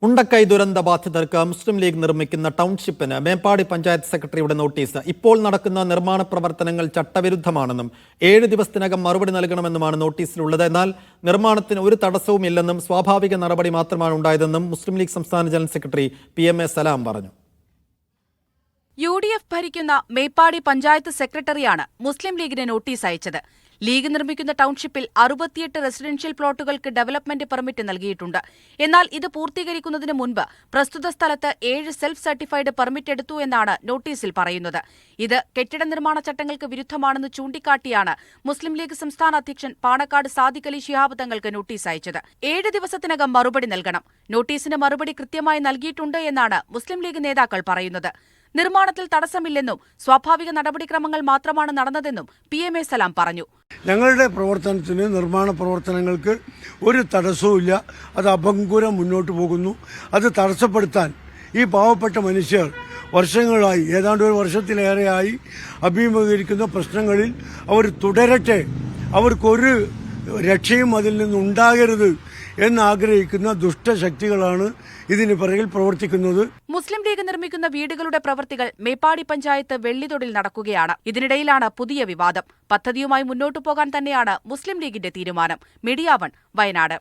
മുണ്ടക്കൈ ദുരന്ത ബാധിതർക്ക് മുസ്ലിം ലീഗ് നിർമ്മിക്കുന്ന ടൗൺഷിപ്പിന് മേപ്പാടി പഞ്ചായത്ത് സെക്രട്ടറിയുടെ നോട്ടീസ്. ഇപ്പോൾ നടക്കുന്ന നിർമ്മാണ പ്രവർത്തനങ്ങൾ ചട്ടവിരുദ്ധമാണെന്നും 7 ദിവസത്തിനകം മറുപടി നൽകണമെന്നുമാണ് നോട്ടീസിലുള്ളത്. എന്നാൽ നിർമ്മാണത്തിന് ഒരു തടസ്സവും ഇല്ലെന്നും സ്വാഭാവിക നടപടി മാത്രമാണ് ഉണ്ടായതെന്നും മുസ്ലിം ലീഗ് സംസ്ഥാന ജനറൽ സെക്രട്ടറി PMA സലാം പറഞ്ഞു. UDF ഭരിക്കുന്ന മേപ്പാടി പഞ്ചായത്ത് സെക്രട്ടറിയാണ് മുസ്ലിം ലീഗിന് നോട്ടീസ് അയച്ചത്. ലീഗ് നിർമ്മിക്കുന്ന ടൗൺഷിപ്പിൽ 68 റെസിഡൻഷ്യൽ പ്ലോട്ടുകൾക്ക് ഡെവലപ്മെന്റ് പെർമിറ്റ് നൽകിയിട്ടുണ്ട്. എന്നാൽ ഇത് പൂർത്തീകരിക്കുന്നതിന് മുൻപ് പ്രസ്തുത സ്ഥലത്ത് 7 സെൽഫ് സർട്ടിഫൈഡ് പെർമിറ്റ് എടുത്തു എന്നാണ് നോട്ടീസിൽ പറയുന്നത്. ഇത് കെട്ടിട നിർമ്മാണ ചട്ടങ്ങൾക്ക് വിരുദ്ധമാണെന്ന് ചൂണ്ടിക്കാട്ടിയാണ് മുസ്ലിം ലീഗ് സംസ്ഥാന അധ്യക്ഷൻ പാണക്കാട് സാദിഖ് അലി ശിഹാബ് തങ്ങൾക്ക് നോട്ടീസ് അയച്ചത്. 7 ദിവസത്തിനകം മറുപടി നൽകണം. നോട്ടീസിന് മറുപടി കൃത്യമായി നൽകിയിട്ടുണ്ട് എന്നാണ് മുസ്ലിം ലീഗ് നേതാക്കൾ പറയുന്നത്. നിർമ്മാണത്തിൽ തടസ്സമില്ലെന്നും സ്വാഭാവിക നടപടിക്രമങ്ങൾ മാത്രമാണ് നടന്നതെന്നും PMA സലാം പറഞ്ഞു. ഞങ്ങളുടെ പ്രവർത്തനത്തിന് നിർമ്മാണ പ്രവർത്തനങ്ങൾക്ക് ഒരു തടസ്സവുമില്ല. അത് അഭംഗുരം മുന്നോട്ട് പോകുന്നു. അത് തടസ്സപ്പെടുത്താൻ ഈ പാവപ്പെട്ട മനുഷ്യർ വർഷങ്ങളായി, ഏതാണ്ട് ഒരു വർഷത്തിലേറെയായി അഭിമുഖീകരിക്കുന്ന പ്രശ്നങ്ങളിൽ അവർ തുടരട്ടെ, അവർക്കൊരു രക്ഷയും അതിൽ നിന്നുണ്ടാകരുത് എന്നാഗ്രഹിക്കുന്ന ദുഷ്ടശക്തികളാണ് ഇതിന് പിറകിൽ പ്രവർത്തിക്കുന്നത്. മുസ്ലിം ലീഗ് നിർമ്മിക്കുന്ന വീടുകളുടെ പ്രവൃത്തികൾ മേപ്പാടി പഞ്ചായത്ത് വെള്ളിത്തൊടിൽ നടക്കുകയാണ്. ഇതിനിടയിലാണ് പുതിയ വിവാദം. പദ്ധതിയുമായി മുന്നോട്ടു പോകാൻ തന്നെയാണ് മുസ്ലിം ലീഗിന്റെ തീരുമാനം. മീഡിയ 1 വയനാട്.